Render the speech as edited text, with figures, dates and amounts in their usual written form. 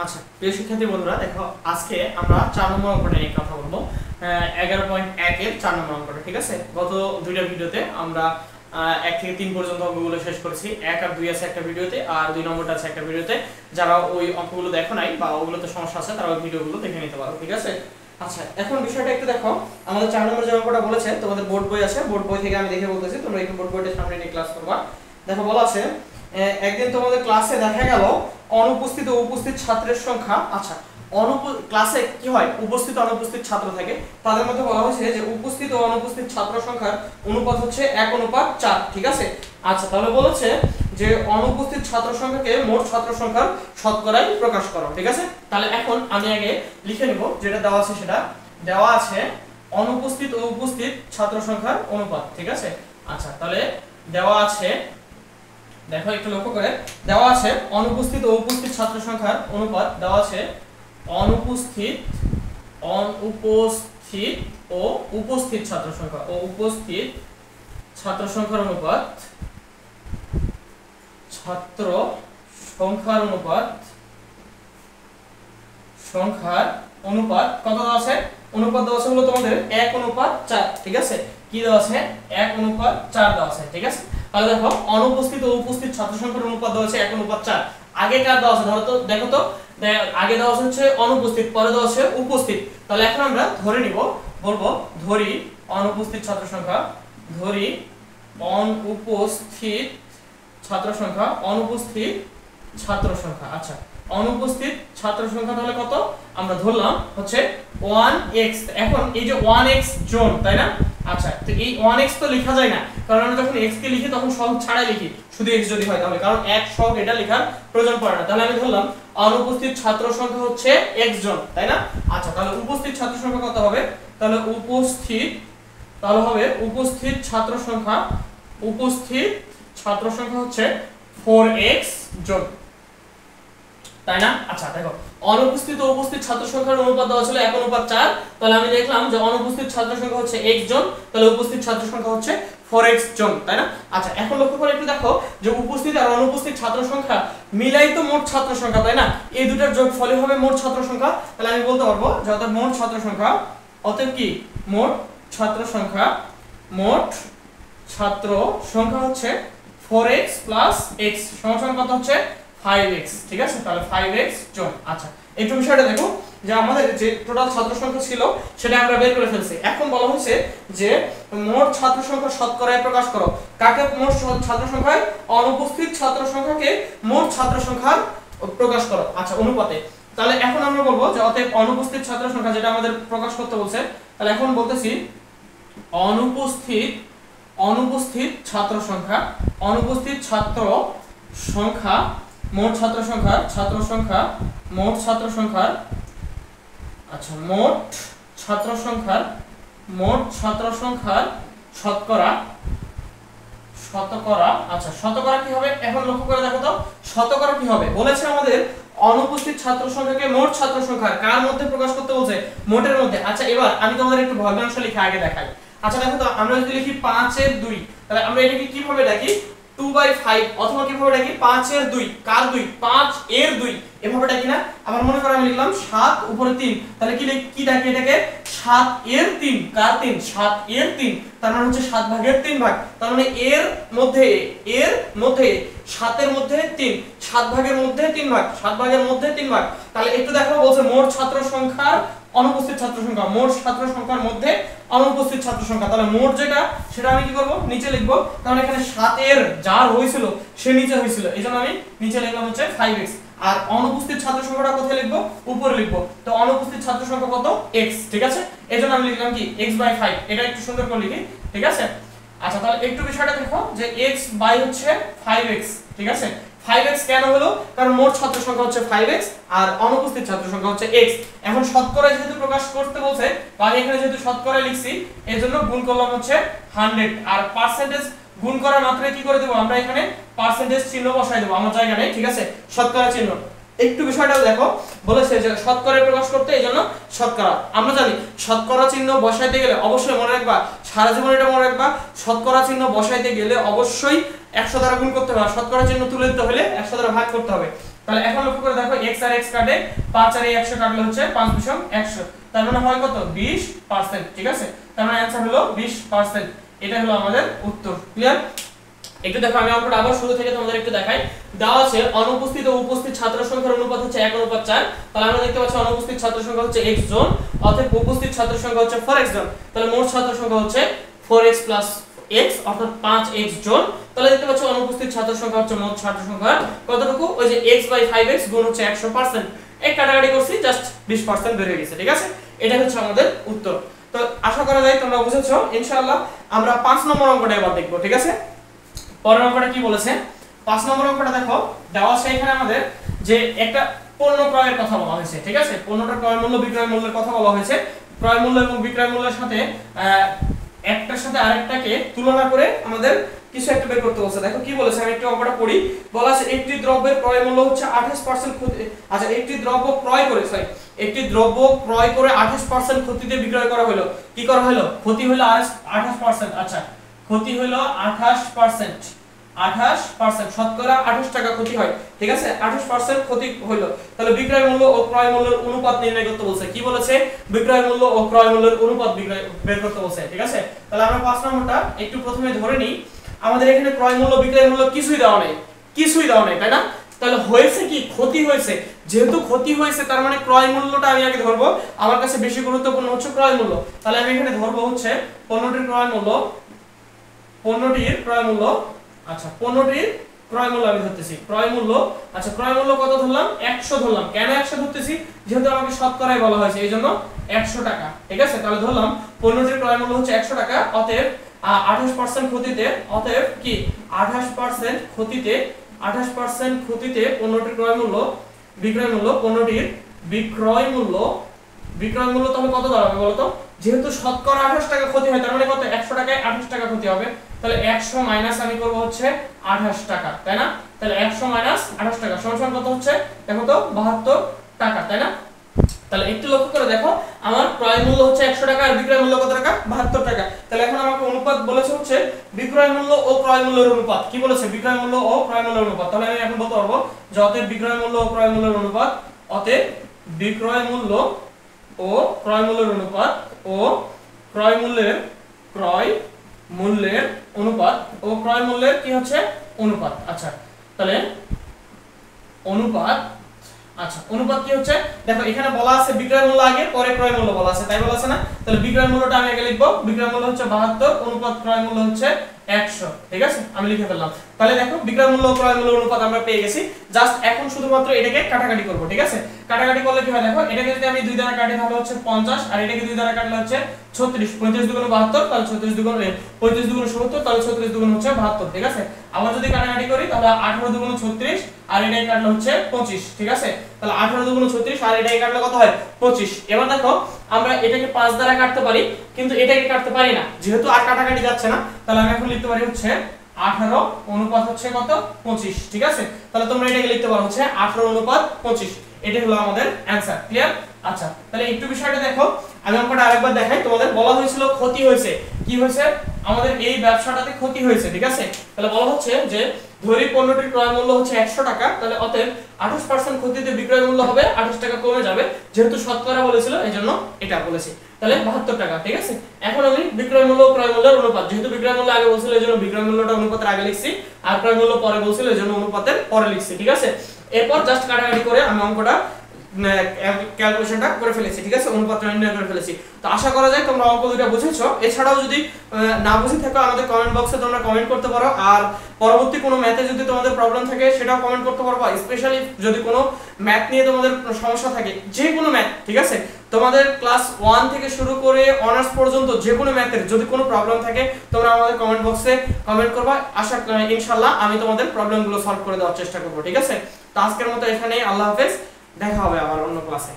আচ্ছা প্রিয় শিক্ষার্থী বন্ধুরা, দেখো আজকে আমরা 4 নম্বর অঙ্কটা নিয়ে কথা বলবো। 11.1 এর 4 নম্বর অঙ্কটা, ঠিক আছে। গত দুইটা ভিডিওতে আমরা 1 থেকে 3 পর্যন্ত অঙ্কগুলো শেষ করেছি। 1 আর 2 আছে একটা ভিডিওতে, আর 2 নম্বরটা আছে একটা ভিডিওতে। যারা ওই অঙ্কগুলো দেখো নাই বা ওগুলোতে সমস্যা আছে তারা ওই ভিডিওগুলো দেখে নিতে পারো, ঠিক আছে। আচ্ছা, এখন বিষয়টা একটু দেখো। আমাদের 4 নম্বর যে অঙ্কটা বলেছে, তোমাদের বোর্ড বই আছে, বোর্ড বই থেকে আমি দেখে বলতেছি, তোমরা একটু বোর্ড বইটা সামনে নিয়ে ক্লাস করবা। দেখো বলা আছে, একদিন তোমাদের ক্লাসে দেখা গেল অনুপস্থিত ও উপস্থিত ছাত্রের সংখ্যা। আচ্ছা, ক্লাসে কি হয়, উপস্থিত অনুপস্থিত ছাত্র থাকে, তাদের মধ্যে বলা হয়েছে যে উপস্থিত ও অনুপস্থিত ছাত্র সংখ্যার অনুপাত হচ্ছে 1:4, ঠিক আছে। আচ্ছা, তাহলে বলেছে যে অনুপস্থিত ছাত্র সংখ্যাকে মোট ছাত্র সংখ্যার শতকরায় প্রকাশ করো, ঠিক আছে। তাহলে এখন আমি আগে লিখে নেব যেটা দেওয়া আছে, সেটা দেওয়া আছে অনুপস্থিত ও উপস্থিত ছাত্র সংখ্যার অনুপাত, ঠিক আছে। আচ্ছা, তাহলে দেওয়া আছে, দেখো একটু লক্ষ্য করে, দেওয়া আছে অনুপস্থিত ও উপস্থিত ছাত্র সংখ্যার অনুপাত, দেওয়া আছে অনুপস্থিত ও উপস্থিত ছাত্র সংখ্যা ও উপস্থিত ছাত্র সংখ্যার অনুপাত, ছাত্র সংখ্যার অনুপাত কত দেওয়া আছে? অনুপাত দেওয়া আছে হলো তোমাদের 1:4, ঠিক আছে। কি দেওয়া আছে? 1:4 দেওয়া আছে, ঠিক আছে। তাহলে দেখো অনুপস্থিত ও উপস্থিত ছাত্র সংখ্যার অনুপাত দেওয়া আছে 1:4। আগে কার দেওয়া আছে ধরো তো, দেখো তো, আগে দেওয়া হচ্ছে অনুপস্থিত, পরে দেওয়া আছে উপস্থিত। তাহলে এখন আমরা ধরে নিব, বলবো ধরি অনুপস্থিত ছাত্র সংখ্যা, ধরি অনুপস্থিত ছাত্র সংখ্যা, অনুপস্থিত ছাত্র সংখ্যা। আচ্ছা, অনুপস্থিত ছাত্র সংখ্যা তাহলে কত? আমরা ধরলাম হচ্ছে 1x। এখন এই যে 1x জন, তাই না? আচ্ছা, তো এই 1x তো লেখা যায় না, কারণ আমরা যখন x কে লিখি তখন সহগ ছাড়াই লিখি, শুধু x যদি হয় তাহলে, কারণ এক সহগ এটা লেখার প্রয়োজন পড়ে না। তাহলে আমি ধরলাম অনুপস্থিত ছাত্র সংখ্যা হচ্ছে x জন, তাই না? আচ্ছা, তাহলে উপস্থিত ছাত্র সংখ্যা কত হবে? তাহলে উপস্থিত ছাত্র সংখ্যা হচ্ছে 4x জন, তাই না? আচ্ছা, দেখো অনুপস্থিত ও উপস্থিত ছাত্র সংখ্যার অনুপাত দেওয়া ছিল 1:4। তাহলে আমি দেখলাম যে অনুপস্থিত ছাত্র সংখ্যা হচ্ছে x জন, তাহলে উপস্থিত ছাত্র সংখ্যা হচ্ছে 4x জন, তাই না? আচ্ছা, এখন লক্ষ্য করে একটু দেখো যে উপস্থিত আর অনুপস্থিত ছাত্র সংখ্যা মিলাই তো মোট ছাত্র সংখ্যা, তাই না? এই দুটোর যোগফলই হবে মোট ছাত্র সংখ্যা। তাহলে আমি বলতে পারবো যে অর্থাৎ মোট ছাত্র সংখ্যা, অতএব কি মোট ছাত্র সংখ্যা হচ্ছে 4x + x সমান কত হচ্ছে? 5x, ঠিক আছে। তাহলে 5x জন। আচ্ছা, একটু বিষয়টা দেখো যে আমাদের যে টোটাল ছাত্র সংখ্যা ছিল সেটা আমরা বের করে ফেলছি। এখন বলা হয়েছে যে মোট ছাত্র সংখ্যা শতকরায় প্রকাশ করো। কাকে মোট ছাত্র সংখ্যায়? অনুপস্থিত ছাত্র সংখ্যাকে মোট ছাত্র সংখ্যার প্রকাশ করো, আচ্ছা, অনুপাতে। তাহলে এখন আমরা বলবো যে অতএব অনুপস্থিত ছাত্র সংখ্যা যেটা আমাদের প্রকাশ করতে বলছে, তাহলে এখন বলতেছি অনুপস্থিত ছাত্র সংখ্যা মোট ছাত্র সংখ্যার আচ্ছা, মোট ছাত্র সংখ্যার শতকরা। আচ্ছা, শতকরা কি হবে? এখন লক্ষ্য করে দেখো তো শতকরা কি হবে। বলেছে আমাদের অনুপস্থিত ছাত্র সংখ্যাকে মোট ছাত্র সংখ্যার কার মধ্যে প্রকাশ করতে বলছে? মোটের মধ্যে। আচ্ছা, এবার আমি তোমাদের একটু ভগ্নাংশ লিখে আগে দেখাই। আচ্ছা, দেখো তো, আমরা যদি লিখি 5/2, তাহলে আমরা এটাকে কিভাবে ডাকি? 2/5, অথবা কিভাবে ডাকি? 5/2। কার 2? 5/2 এভাবে ডাকি না? আবার মনে করো আমি লিখলাম 7 উপরে 3, তাহলে কি ডাকি এটাকে? 7/3। কার 3? 7/3। তার মানে হচ্ছে 7/3 ভাগ। তার মানে এর মধ্যে 7 এর মধ্যে 3, 7 ভাগের মধ্যে 3 ভাগ, 7 ভাগের মধ্যে 3 ভাগ। তাহলে একটু দেখো, বলছে মোট ছাত্র সংখ্যার অনুপস্থিত ছাত্র সংখ্যা, মোট ছাত্র সংখ্যার মধ্যে অনুপস্থিত ছাত্র সংখ্যা। তাহলে মোট যেটা সেটা আমি কি করব? নিচে লিখব, কারণ এখানে 7 এর যার হয়েছিল সে নিচে হয়েছিল, এইজন্য আমি নিচে লিখলাম হচ্ছে 5x। আর অনুপস্থিত ছাত্র সংখ্যাটা কোথায় লিখব? উপরে লিখব। তো অনুপস্থিত ছাত্র সংখ্যা কত? x, ঠিক আছে। এজন্য আমি লিখলাম কি x/5। এটা একটু সুন্দর করে লিখি, ঠিক আছে। আচ্ছা, তাহলে একটু বিষয়টা দেখো যে x/হচ্ছে 5x, ঠিক আছে। 5x কেন হলো? কারণ মোট ছাত্র সংখ্যা হচ্ছে 5x আর অনুপস্থিত ছাত্র সংখ্যা হচ্ছে x। এখন শতকরা যেহেতু প্রকাশ করতে বলছে, বা এখানে যেহেতু শতকরা লিখছি, এজন্য গুণ করলাম হচ্ছে 100। আর পার্সেন্টেজ গুণ করা মাত্রই কি করে দেব? আমরা এখানে পার্সেন্টেজ চিহ্ন বসাই দেব, আমার জায়গা নেই, ঠিক আছে, শতকরা চিহ্ন। একটু বিষয়টাও দেখো, বলেছে যে শতকরা প্রকাশ করতে, এইজন্য শতকরা। আমরা জানি শতকরা চিহ্ন বসাইতে গেলে অবশ্যই মনে রাখবা, সারা জীবন এটা মনে রাখবা, শতকরা চিহ্ন বসাইতে গেলে অবশ্যই 100 দ্বারা গুণ করতে হবে, আর শতকরা চিহ্ন তুলে দিতে হলে 100 দ্বারা ভাগ করতে হবে। তাহলে এখন লক্ষ্য করে দেখো x আর x কাটে 5 আর 100 কাটলে হচ্ছে 5 দশমিক 100, তার মানে হয় কত 20%, ঠিক আছে। তার মানে आंसर হলো 20%, এটা হলো আমাদের উত্তর। ক্লিয়ার? একটু দেখো আমি অঙ্কটা আবার শুরু থেকে তোমাদের একটু দেখাই। দেওয়া আছে অনুপস্থিত ও উপস্থিত ছাত্র সংখ্যার অনুপাত হচ্ছে 1:4। তাহলে আমরা দেখতে পাচ্ছি অনুপস্থিত ছাত্র সংখ্যা হচ্ছে x জন, অতএব উপস্থিত ছাত্র সংখ্যা হচ্ছে 4x জন। তাহলে মোট ছাত্র সংখ্যা হচ্ছে 4x + x অর্থাৎ 5x জন। তাহলে দেখতে পাচ্ছি অনুপস্থিত ছাত্র সংখ্যা হচ্ছে মোট ছাত্র সংখ্যা কতটুকু, ওই যে x/5x গুণ হচ্ছে 100%, এক কাটাকাটি করছি জাস্ট 20% বের হয়ে গেছে, ঠিক আছে। এটা হচ্ছে আমাদের উত্তর। তো আশা করা যায় তোমরা বুঝেছো ইনশাআল্লাহ। আমরা 5 নম্বর অঙ্কটা এবার দেখব, ঠিক আছে। পরের অঙ্কটা কি বলেছে, 5 নম্বর অঙ্কটা দেখো। দেওয়া আছে এখানে আমাদের যে একটা পণ্য ক্রয়ের কথা বলা হয়েছে, ঠিক আছে। পণ্যটার ক্রয় মূল্য বিক্রয় মূল্যের কথা বলা হয়েছে। ক্রয় মূল্য এবং বিক্রয় মূল্যের সাথে একটার সাথে আরেকটাকে তুলনা করে আমাদের কিছু একটা বের করতে বলছে। দেখো কি বলেছে, আমি একটু অঙ্কটা পড়ি। বলা আছে একটি দ্রব্যের ক্রয় মূল্য হচ্ছে 28% ক্ষতি, আচ্ছা একটি দ্রব্য ক্রয় করে, একটি দ্রব্য ক্রয় করে 28% ক্ষতিতে বিক্রয় করা হলো। কি করা হলো, ক্ষতি হলো 28%, আচ্ছা ক্ষতি হলো 28%, 28% শতকরা 28 টাকা ক্ষতি হয়, ঠিক আছে। 28% ক্ষতি হলো। তাহলে বিক্রয় মূল্য ও ক্রয় মূল্যের অনুপাত নির্ণয় করতে বলছে। কি বলেছে, বিক্রয় মূল্য ও ক্রয় মূল্যের অনুপাত বের করতে বলছে, ঠিক আছে। তাহলে আমরা 5 নম্বরটা একটু প্রথমে ধরে নিই। আমাদের এখানে ক্রয় মূল্য বিক্রয় মূল্য কিছুই দেওয়া নেই, কিছুই দেওয়া নেই, তাই না। তাহলে হয়েছে কি, ক্ষতি হয়েছে। যেহেতু ক্ষতি হয়েছে তার মানে ক্রয় মূল্যটা আমি আগে ধরবো। আমার কাছে বেশি গুরুত্বপূর্ণ হচ্ছে ক্রয় মূল্য। তাহলে আমি এখানে ধরবো হচ্ছে পণ্যটির ক্রয় মূল্য, পণ্যটির ক্রয় মূল্য, আচ্ছা পণ্যটির ক্রয় মূল্য আমি ধরতেছি। ক্রয় মূল্য, আচ্ছা ক্রয় মূল্য কত ধরলাম, 100 ধরলাম। কেন 100 ধরতেছি, যেহেতু আমাকে শতকরায় বলা হয়েছে এইজন্য 100 টাকা, ঠিক আছে। তাহলে ধরলাম পণ্যটির ক্রয় মূল্য হচ্ছে 100 টাকা, অতএব 28% ক্ষতিতে, অতএব কি 28% ক্ষতিতে, 28% ক্ষতিতে পণ্যটির ক্রয় মূল্য বিক্রয় মূল্য, পণ্যটির বিক্রয় মূল্য, বিক্রয় মূল্য তাহলে কত দাঁড়াবে বলতো। যেহেতু শতকরা 28 টাকা ক্ষতি হয় তার মানে কত, 100 টাকায় 28 টাকা ক্ষতি হবে। তাহলে 100 মাইনাস আমি করব হচ্ছে 28 টাকা, তাই না। তাহলে 100 মাইনাস 28 টাকা সমান কত হচ্ছে, দেখো তো 72 টাকা, তাই না। তাহলে একটু লক্ষ্য করে দেখো, আমার ক্রয় মূল্য হচ্ছে 100 টাকা আর বিক্রয় মূল্য কত টাকা, 72 টাকা। তাহলে এখন আমাকে অনুপাত বলেছে হচ্ছে বিক্রয় মূল্য ও ক্রয় মূল্যের অনুপাত। কি বলেছে, বিক্রয় মূল্য ও ক্রয় মূল্যের অনুপাত। তাহলে আমি এখন বলতে পারবো যে অতএব বিক্রয় মূল্য ও ক্রয় মূল্যের অনুপাত, অতএব বিক্রয় মূল্য ও ক্রয় মূল্যের অনুপাত, ও ক্রয় মূল্যের অনুপাত, ও ক্রয় মূল্যের কি হচ্ছে অনুপাত। আচ্ছা তাহলে অনুপাত, আচ্ছা অনুপাত কি হচ্ছে, দেখো এখানে বলা আছে বিক্রয় মূল্য আগে পরে ক্রয় মূল্য বলা আছে, তাই বলা আছে না। তাহলে বিক্রয় মূল্যটা আমি আগে লিখবো, বিক্রয় মূল্য হচ্ছে 72 অনুপাত ক্রয় মূল্য হচ্ছে 100, ঠিক আছে আমি লিখে ফেললাম। তাহলে দেখো বিক্রয় মূল্য ও ক্রয় মূল্য অনুপাত আমরা পেয়ে গেছি। জাস্ট এখন শুধুমাত্র এটাকে কাটাকাটি করব, ঠিক আছে। কাটাকাটি করলে কি হয় দেখো, এটাকে যদি আমি 2 দ্বারা কাটি তাহলে হচ্ছে 50 আর এটাকে 2 দ্বারা কাটলে হচ্ছে 36, 35 দুগুণ 72, তাহলে 36 দুগুণ 35 দুগুণ 70, তাহলে 36 দুগুণ হচ্ছে 72, ঠিক আছে। আবার যদি কাটাকাটি করি তাহলে 18 দুগুণ 36 আর এটাকে কাটলে হচ্ছে 25, ঠিক আছে। তাহলে 18 দুগুণ 36 আর এটাকে কাটলে কত হয় 25। এবার দেখো আমরা এটাকে 5 দ্বারা কাটতে পারি কিন্তু এটাকে কাটতে পারি না, যেহেতু আর কাটাকাটি যাচ্ছে না। তাহলে আমি এখন লিখতে পারি হচ্ছে 18 অনুপাত হচ্ছে কত 25, ঠিক আছে। তাহলে তোমরা এটাকে লিখতে পারো হচ্ছে 18 অনুপাত 25, এটাই হলো আমাদের অ্যানসার। ক্লিয়ার? আচ্ছা তাহলে একটু বিষয়টা দেখো, আমি অঙ্কটা আরেকবার দেখাই। তোমাদের বলা হয়েছিল ক্ষতি হয়েছে, কি হয়েছে আমাদের এই ব্যবসাটাতে ক্ষতি হয়েছে, ঠিক আছে। তাহলে বলা হচ্ছে যে ধরি পণ্যটির ক্রয় মূল্য হচ্ছে 100 টাকা, তাহলে অতএব 28% ক্ষতিতে বিক্রয় মূল্য হবে 28 টাকা কমে যাবে, যেহেতু শতকরা বলেছিল এইজন্য এটা বলেছি। তাহলে 72 টাকা, ঠিক আছে। এখন আমি বিক্রয় মূল্য ও ক্রয় মূল্যের অনুপাত, যেহেতু বিক্রয় মূল্য আগে বলছিল এইজন্য বিক্রয় মূল্যটা অনুপাতের আগে লিখছি আর ক্রয় মূল্য পরে বলছিল এইজন্য অনুপাতের পরে লিখছি, ঠিক আছে। এরপর জাস্ট কাটাকাটি করে আমি অঙ্কটা ক্যালকুলেশনটা করে ফেলেছি, ঠিক আছে, অনুপাত নির্ণয় করে ফেলেছি। তো আশা করা যায় তোমরা অঙ্ক দুটো বুঝেছো। এছাড়াও যদি না বুঝে থাকো আমাদের কমেন্ট বক্সে তোমরা কমেন্ট করতে পারো, আর পরবর্তী কোনো ম্যাথে যদি তোমাদের প্রবলেম থাকে সেটাও কমেন্ট করতে পারো, স্পেশালি যদি কোনো ম্যাথ নিয়ে তোমাদের সমস্যা থাকে, যে কোনো ম্যাথ, ঠিক আছে, তোমাদের ক্লাস 1 থেকে শুরু করে অনার্স পর্যন্ত যে কোনো ম্যাথের যদি কোনো প্রবলেম থাকে তোমরা আমাদের কমেন্ট বক্সে কমেন্ট করবা। আশা ইনশাআল্লাহ আমি তোমাদের প্রবলেমগুলো সলভ করে দেওয়ার চেষ্টা করব, ঠিক আছে। তো আজকের মতো এখানেই, আল্লাহ হাফেজ, দেখা হবে আবার অন্য ক্লাসে।